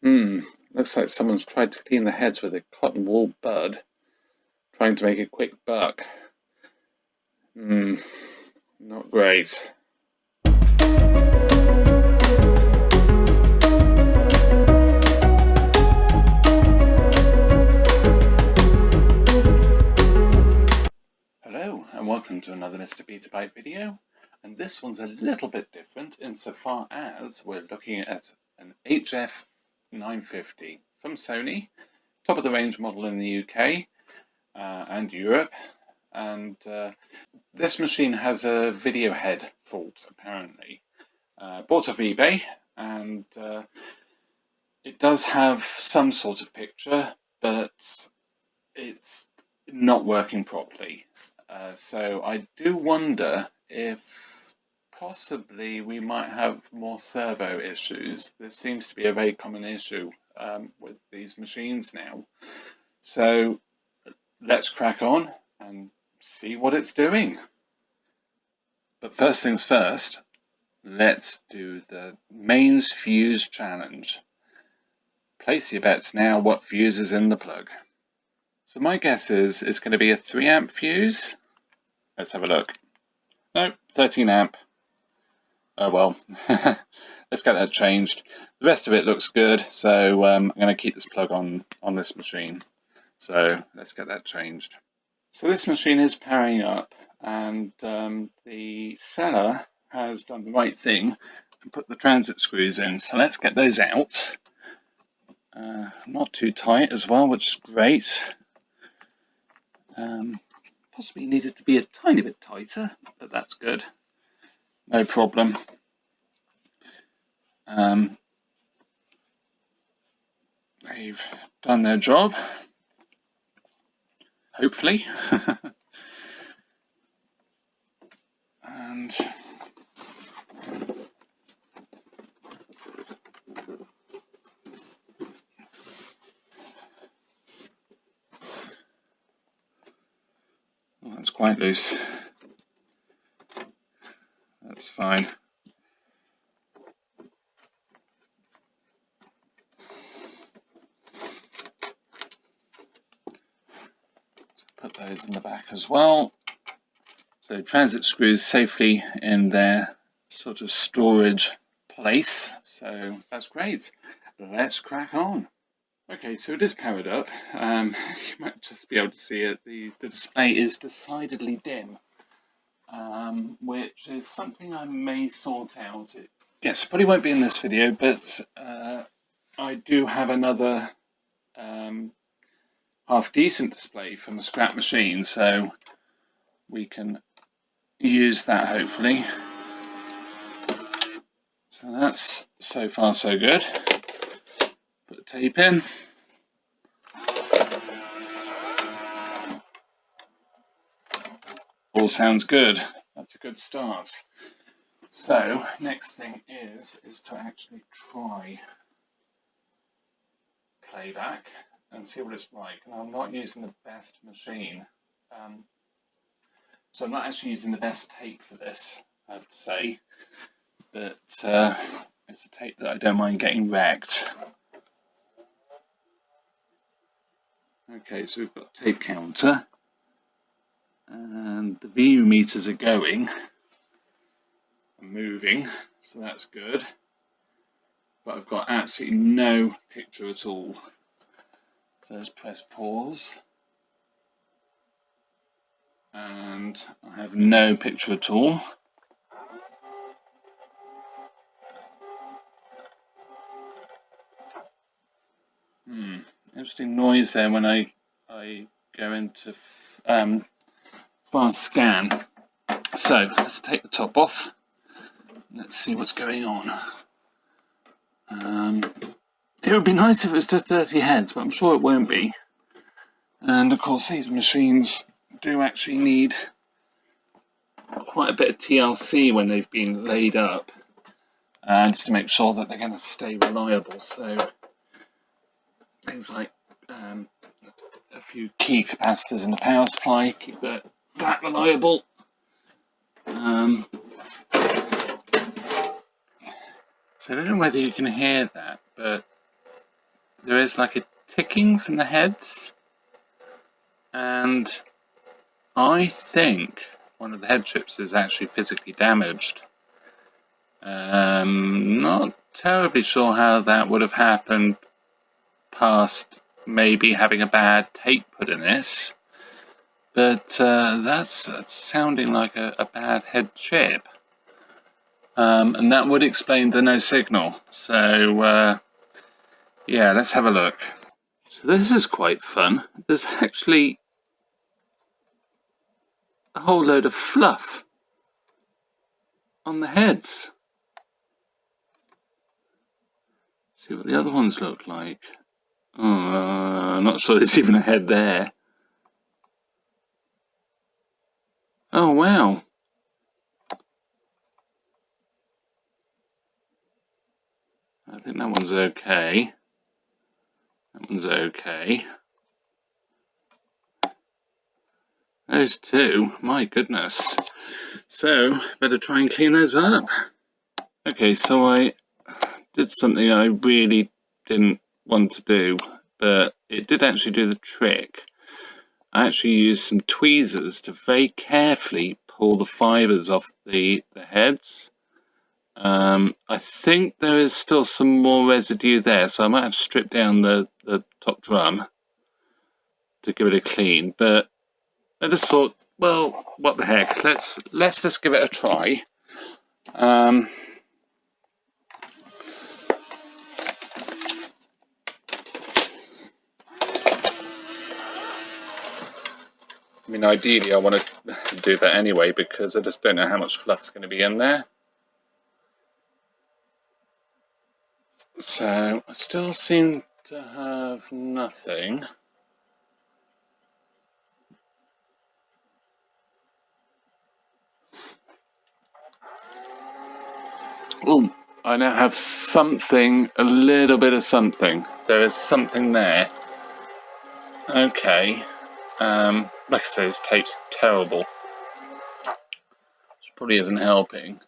Looks like someone's tried to clean the heads with a cotton wool bud, trying to make a quick buck. Not great. Hello, and welcome to another Mr. Betabyte video. And this one's a little bit different insofar as we're looking at an HF950 from Sony, top of the range model in the UK and Europe. And this machine has a video head fault, apparently. Bought off eBay, and it does have some sort of picture, but it's not working properly. So I do wonder if possibly we might have more servo issues. This seems to be a very common issue with these machines now. So let's crack on and see what it's doing. But first things first, let's do the mains fuse challenge. Place your bets now what fuse is in the plug. So my guess is it's going to be a 3 amp fuse. Let's have a look. No, 13 amp. Oh well, let's get that changed. The rest of it looks good, so I'm going to keep this plug on this machine. So let's get that changed. So this machine is powering up, and the seller has done the right thing and put the transit screws in. So let's get those out. Not too tight as well, which is great. Possibly needed to be a tiny bit tighter, but that's good. No problem. They've done their job, hopefully. And well, that's quite loose. That's fine. Put those in the back as well. So transit screws safely in their sort of storage place. So that's great. Let's crack on. Okay, so it is powered up. You might just be able to see it. The display is decidedly dim, which is something I may sort out. Yes, probably won't be in this video, but I do have another half decent display from a scrap machine, so we can use that hopefully. So that's so far so good. Put the tape in. All sounds good. That's a good start. So next thing is to actually try playback and see what it's like. And I'm not using the best machine, so I'm not actually using the best tape for this, I have to say, but it's a tape that I don't mind getting wrecked. Okay, so we've got tape counter, and the VU meters are going and moving, so that's good, but I've got absolutely no picture at all. So let's press pause, and I have no picture at all. Interesting noise there when I go into fast scan. So let's take the top off. Let's see what's going on. It would be nice if it was just dirty heads, but I'm sure it won't be. And of course these machines do actually need quite a bit of TLC when they've been laid up, just to make sure that they're going to stay reliable. So things like a few key capacitors in the power supply keep that reliable. So I don't know whether you can hear that, but there is like a ticking from the heads, and I think one of the head chips is actually physically damaged. Not terribly sure how that would have happened past maybe having a bad tape put in this, but that's sounding like a bad head chip. And that would explain the no signal. So yeah, let's have a look. So this is quite fun. There's actually a whole load of fluff on the heads. See what the other ones look like. Oh, I'm not sure there's even a head there. Oh wow. I think that one's okay. That one's okay. Those two, my goodness. So, better try and clean those up. Okay, so I did something I really didn't want to do, but it did actually do the trick. I actually used some tweezers to very carefully pull the fibers off the heads. I think there is still some more residue there, so I might have stripped down the top drum to give it a clean, but I just thought, well, what the heck, let's just give it a try. I mean, ideally I want to do that anyway, because I just don't know how much fluff's going to be in there. So I still seem to have nothing. Oh, I now have something, a little bit of something. There is something there. Okay. Like I say, this tape's terrible. Which probably isn't helping.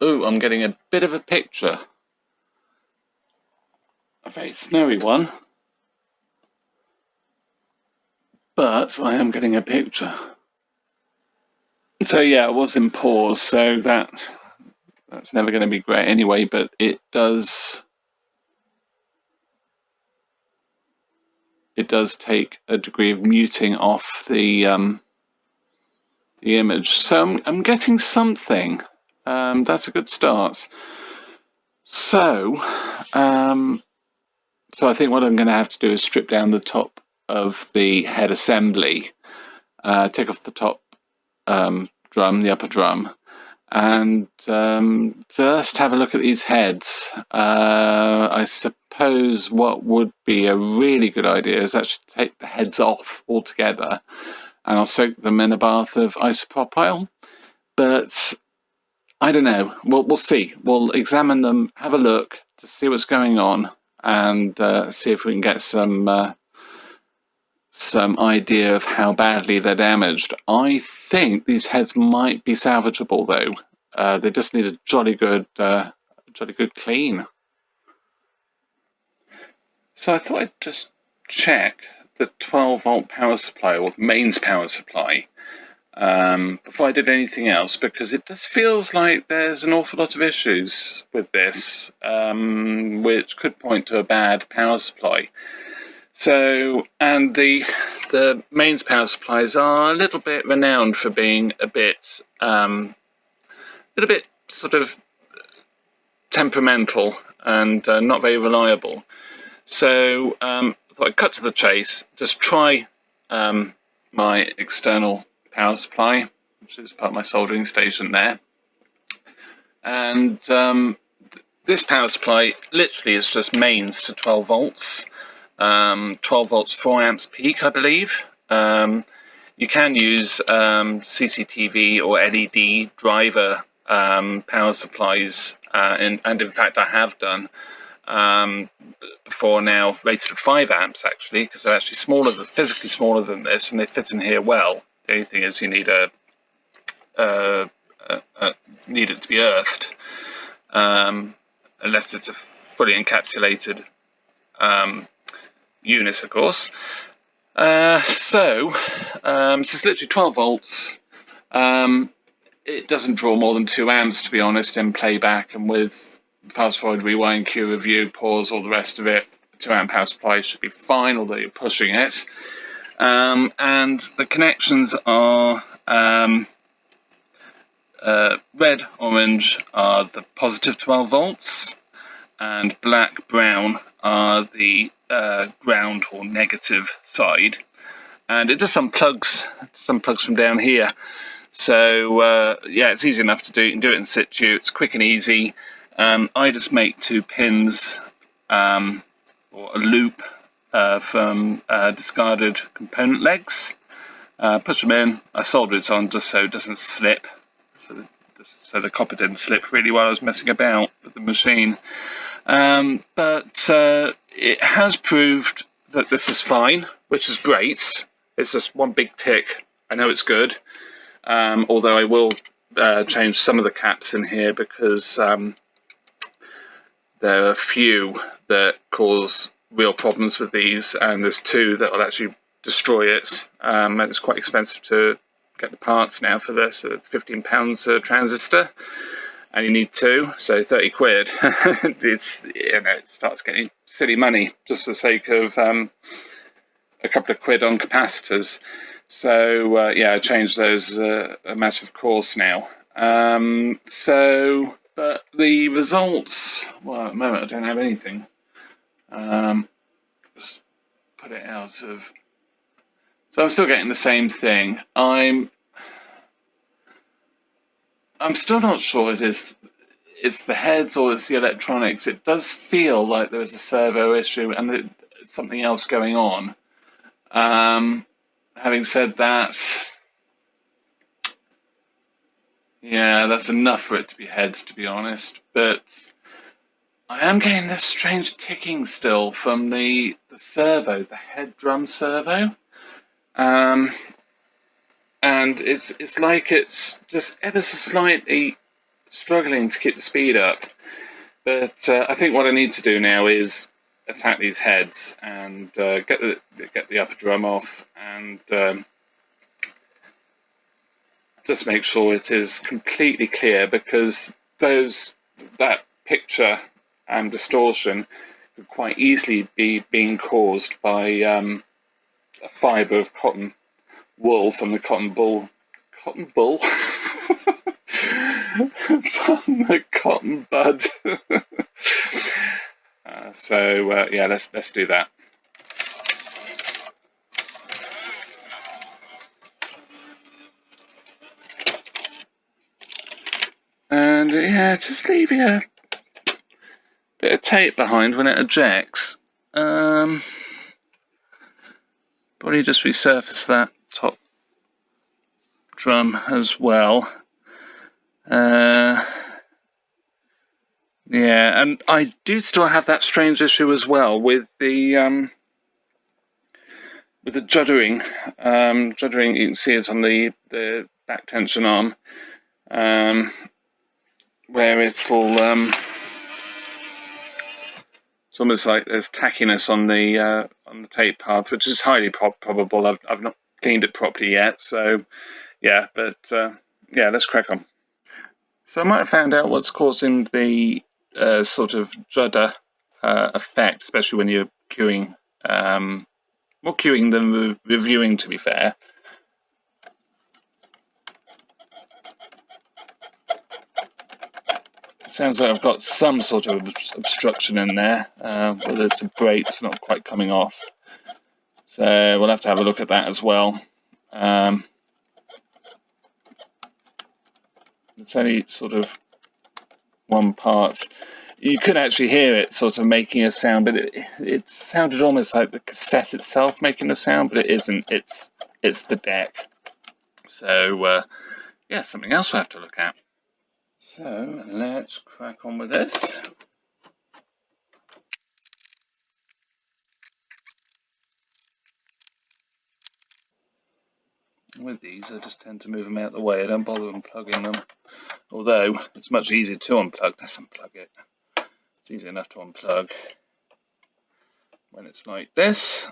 Ooh, I'm getting a bit of a picture. A very snowy one. But I am getting a picture. So yeah, it was in pause, so that's never going to be great anyway, but it does take a degree of muting off the image. So I'm getting something. That's a good start. So so I think what I'm going to have to do is strip down the top of the head assembly, take off the top drum, the upper drum, and just have a look at these heads. I suppose what would be a really good idea is actually take the heads off altogether, and I'll soak them in a bath of isopropyl. But I don't know. We'll see. We'll examine them, have a look to see what's going on, and see if we can get some idea of how badly they're damaged. I think these heads might be salvageable, though. They just need a jolly good clean. So I thought I'd just check the 12-volt power supply, or mains power supply, before I did anything else, because it just feels like there's an awful lot of issues with this, which could point to a bad power supply. So, and the mains power supplies are a little bit renowned for being a bit sort of temperamental and not very reliable. So I thought I'd cut to the chase, just try my external power supply, which is part of my soldering station there. And this power supply literally is just mains to 12 volts. 12 volts, 4 amps peak, I believe. You can use CCTV or LED driver power supplies, and in fact I have done before now, rated at 5 amps actually, because they're actually physically smaller than this, and they fit in here well. The only thing is you need need it to be earthed, unless it's a fully encapsulated unit, of course. So this is literally 12 volts. It doesn't draw more than 2 amps, to be honest, in playback, and with fast forward, rewind, cue, review, pause, all the rest of it, 2 amp power supply should be fine, although you're pushing it. And the connections are red, orange are the positive 12 volts, and black, brown are the ground or negative side. And it does some plugs from down here. So yeah, it's easy enough to do. You can do it in situ. It's quick and easy. I just make 2 pins or a loop from discarded component legs. Push them in. I soldered it on just so it doesn't slip. So the copper didn't slip really while I was messing about with the machine. But it has proved that this is fine, which is great. It's just one big tick. I know it's good. Although I will change some of the caps in here because there are a few that cause real problems with these, and there's 2 that will actually destroy it. And it's quite expensive to get the parts now for this, £15 transistor, and you need 2, so 30 quid. It's, you know, it starts getting silly money just for the sake of a couple of quid on capacitors. So yeah, I changed those a matter of course now. But the results, well, at the moment I don't have anything. Just put it out of. So I'm still getting the same thing. I'm still not sure it's the heads or it's the electronics. It does feel like there's a servo issue and there's something else going on. Having said that, yeah, that's enough for it to be heads, to be honest. But I am getting this strange ticking still from the servo, the head drum servo. And it's like it's just ever so slightly struggling to keep the speed up. But I think what I need to do now is attack these heads and get the upper drum off and just make sure it is completely clear, because that picture and distortion could quite easily be being caused by a fibre of cotton wool from the cotton bull from the cotton bud. So yeah, let's do that. And yeah, just leaving a bit of tape behind when it ejects. Probably just resurface that top drum as well. Yeah, and I do still have that strange issue as well with the juddering. Juddering, you can see it on the back tension arm, where it's almost like there's tackiness on the tape path, which is highly probable. I've not cleaned it properly yet, so yeah. But yeah, let's crack on. So I might have found out what's causing the sort of judder effect, especially when you're queuing, more queuing than reviewing, to be fair. Sounds like I've got some sort of obstruction in there, whether it's a brake that's not quite coming off. So we'll have to have a look at that as well. It's only sort of one part. You could actually hear it sort of making a sound, but it sounded almost like the cassette itself making the sound, but it isn't. It's the deck. So yeah, something else we'll have to look at. So let's crack on with this. With these, I just tend to move them out of the way. I don't bother unplugging them. Although it's much easier to unplug. Let's unplug it. It's easy enough to unplug. when it's like this,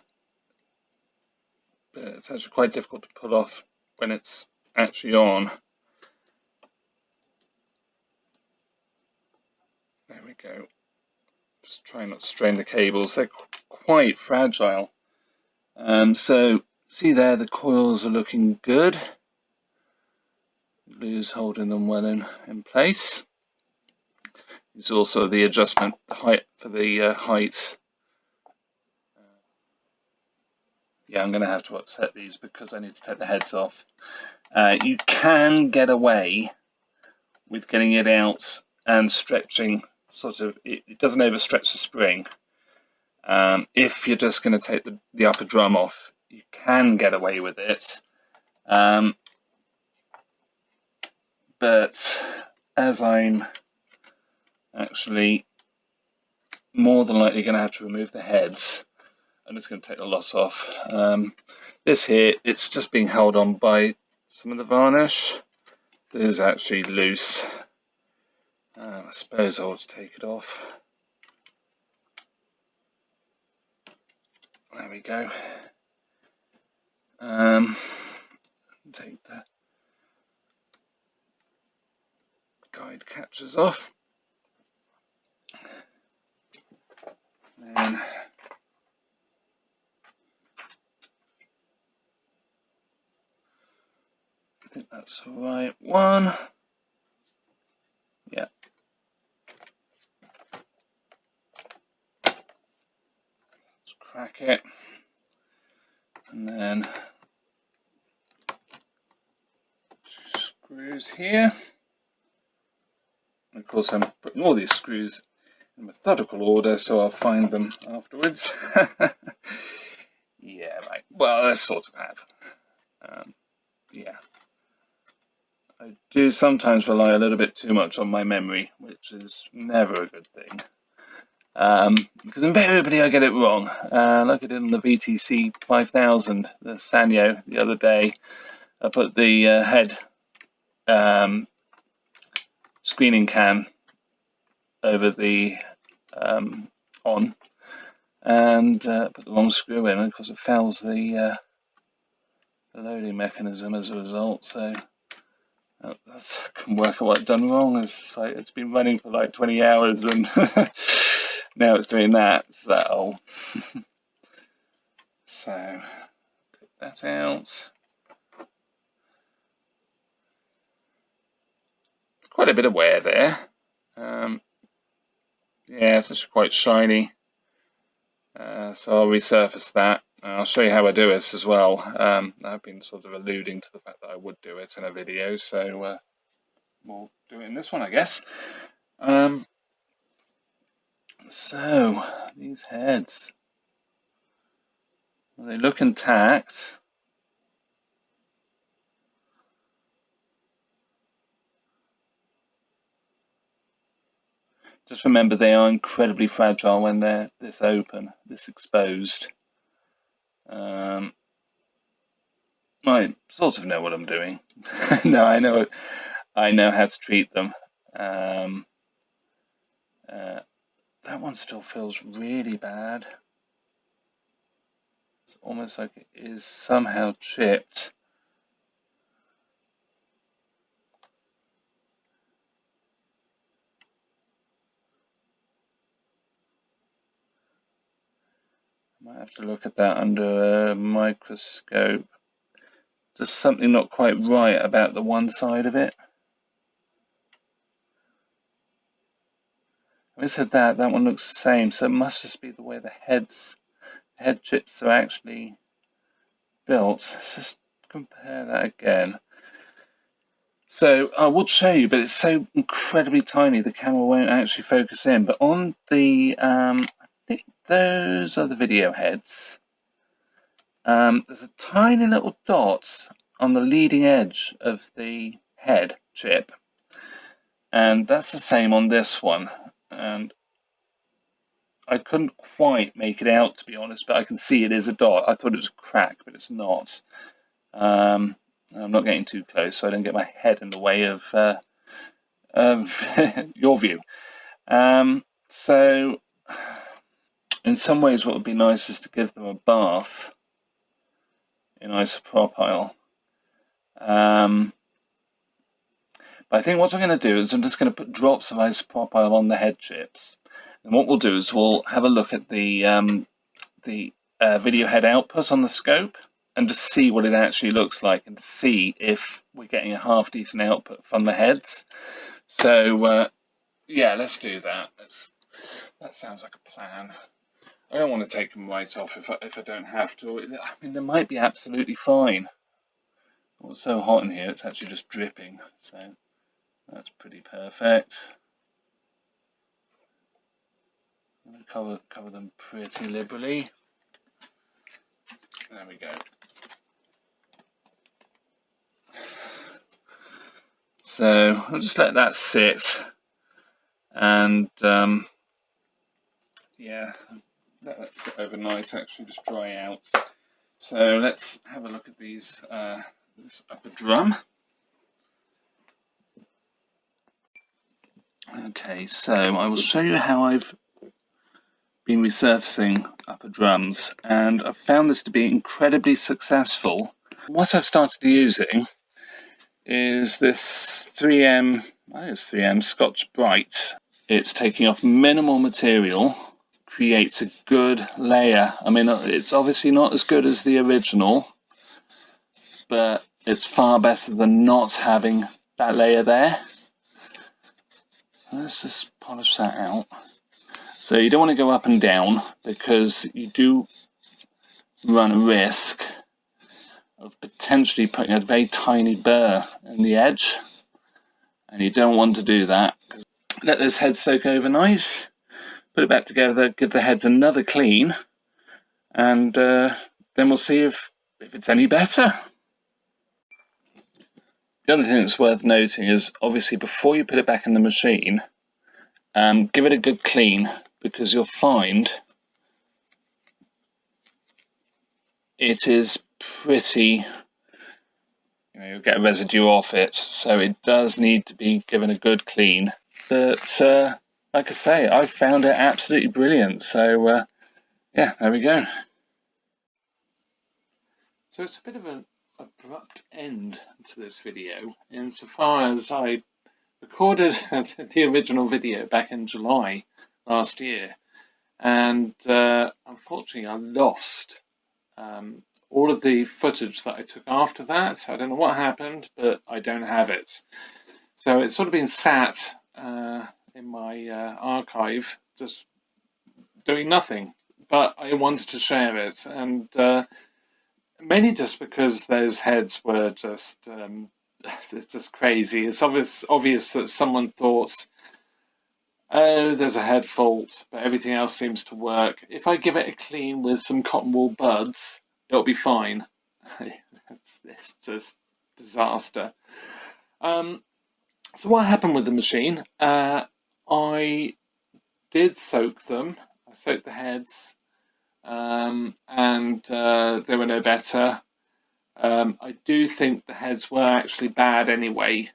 but it's actually quite difficult to pull off when it's actually on. There we go. Just try not to strain the cables, they're quite fragile. So see there, the coils are looking good. Glue's holding them well in place. There's also the adjustment height for the height. Yeah, I'm going to have to upset these because I need to take the heads off. You can get away with getting it out and stretching, sort of, it doesn't overstretch the spring. If you're just going to take the upper drum off, you can get away with it. But as I'm actually more than likely going to have to remove the heads, I'm just going to take the lot off. This here, it's just being held on by some of the varnish. This is actually loose. I suppose I'll just take it off. There we go. Take the guide catches off. And I think that's the right one. Yeah. Let's crack it. And then 2 screws here. And of course I'm putting all these screws in methodical order, so I'll find them afterwards. Yeah, right. Well, I sort of have. Yeah. I do sometimes rely a little bit too much on my memory, which is never a good thing. Because invariably I get it wrong. Like I did on the VTC 5000, the Sanyo, the other day. I put the head screening can over the on, and put the wrong screw in, and of course it fouls the loading mechanism as a result. So I can work out what I've done wrong. It's like it's been running for like 20 hours and now it's doing that. So so put that out. Quite a bit of wear there. Yeah, it's actually quite shiny. So I'll resurface that. I'll show you how I do it as well. I've been sort of alluding to the fact that I would do it in a video, so we'll do it in this one, I guess. So these heads, they look intact. Just remember they are incredibly fragile when they're this open, this exposed. I sort of know what I'm doing. No, I know how to treat them. That one still feels really bad. It's almost like it is somehow chipped. Might have to look at that under a microscope. There's something not quite right about the one side of it. I said that one looks the same, so it must just be the way the head chips are actually built. Let's just compare that again. So I would show you, but it's so incredibly tiny the camera won't actually focus in. But on the, I think those are the video heads. There's a tiny little dot on the leading edge of the head chip, and that's the same on this one. And I couldn't quite make it out, to be honest, but I can see it is a dot. I thought it was a crack, but it's not. I'm not getting too close, so I don't get my head in the way of your view. So in some ways what would be nice is to give them a bath in isopropyl. But I think what I'm going to do is I'm just going to put drops of isopropyl on the head chips. And what we'll do is we'll have a look at the video head output on the scope and just see what it actually looks like and see if we're getting a half decent output from the heads. So yeah, let's do that. That sounds like a plan. I don't want to take them right off if I don't have to. I mean, they might be absolutely fine. It's so hot in here, it's actually just dripping. So that's pretty perfect. I'm going to cover them pretty liberally. There we go. So I'll just let that sit, and yeah, let that sit overnight. Actually, just dry out. So let's have a look at these. This upper drum. Okay, so I will show you how I've been resurfacing upper drums, and I've found this to be incredibly successful. What I've started using is this 3M, I think it's 3M Scotch Brite. It's taking off minimal material, creates a good layer. I mean, it's obviously not as good as the original, but it's far better than not having that layer there. Let's just polish that out. So you don't want to go up and down because you do run a risk of potentially putting a very tiny burr in the edge, and you don't want to do that. Let this head soak overnight, put it back together, give the heads another clean, and then we'll see if it's any better. The other thing that's worth noting is obviously before you put it back in the machine, give it a good clean, because you'll find it is pretty, you'll get a residue off it, so it does need to be given a good clean. But like I say, I've found it absolutely brilliant. So yeah, there we go. So it's a bit of an abrupt end to this video insofar as I recorded the original video back in July last year, and unfortunately I lost all of the footage that I took after that. I don't know what happened, but I don't have it. So it's sort of been sat in my archive, just doing nothing. But I wanted to share it, and mainly just because those heads were just it's just crazy. It's obvious that someone thought, oh, there's a head fault, but everything else seems to work. If I give it a clean with some cotton wool buds, it'll be fine. It's just disaster. So what happened with the machine? I did soak them. I soaked the heads, and they were no better. I do think the heads were actually bad anyway,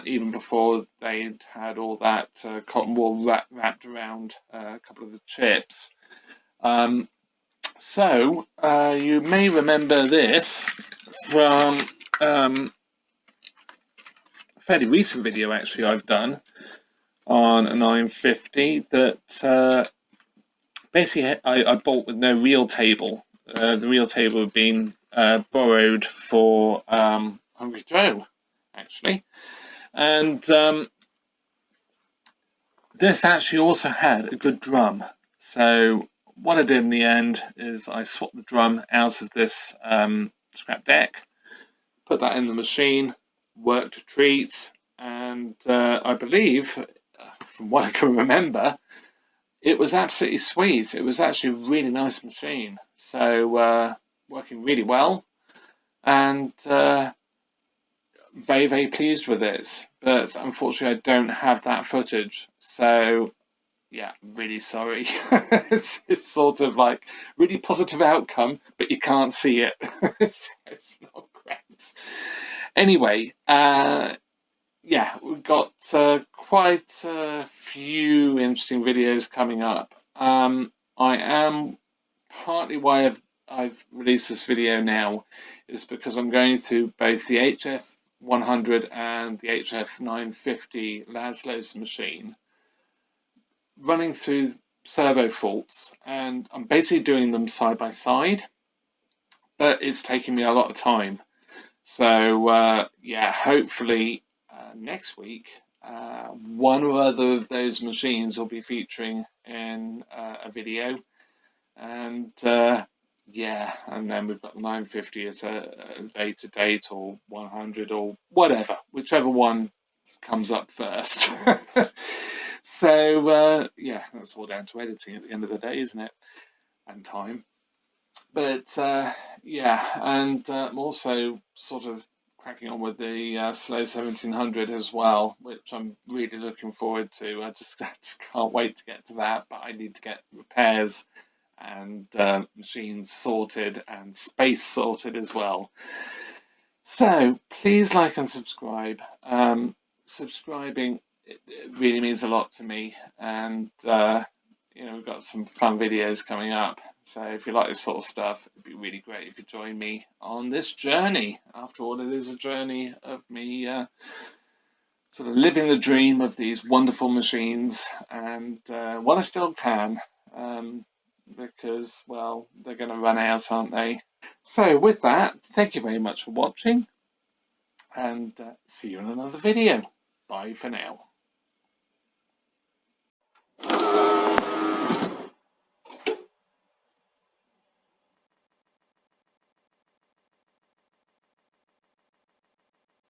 even before they'd had all that cotton wool wrapped around a couple of the chips. So you may remember this from a fairly recent video actually I've done on a 950 that basically I bought with no reel table. The reel table had been borrowed for Hungry Joe, actually. And this actually also had a good drum. So what I did in the end is I swapped the drum out of this scrap deck, put that in the machine, worked a treat, and I believe, from what I can remember, it was absolutely sweet. It was actually a really nice machine. So working really well, and very, very pleased with it. But unfortunately, I don't have that footage. So yeah, really sorry. it's sort of like really positive outcome, but you can't see it. it's not great. Anyway, yeah, we've got quite a few interesting videos coming up. I am partly why I've released this video now is because I'm going through both the HF100 and the HF950 Laszlo's machine, running through servo faults, and I'm basically doing them side by side, but it's taking me a lot of time. So yeah, hopefully next week one or other of those machines will be featuring in a video, and yeah, and then we've got 950 as a later date, or 100, or whatever, whichever one comes up first. So yeah, that's all down to editing at the end of the day, isn't it? And time. But yeah, and I'm also sort of cracking on with the Slow 1700 as well, which I'm really looking forward to. I just can't wait to get to that, but I need to get repairs and machines sorted and space sorted as well. So please like and subscribe. Subscribing, it really means a lot to me, and you know, we've got some fun videos coming up. So if you like this sort of stuff, it'd be really great if you join me on this journey. After all, it is a journey of me sort of living the dream of these wonderful machines, and while I still can, because, well, they're going to run out, aren't they? So with that, thank you very much for watching, and see you in another video. Bye for now.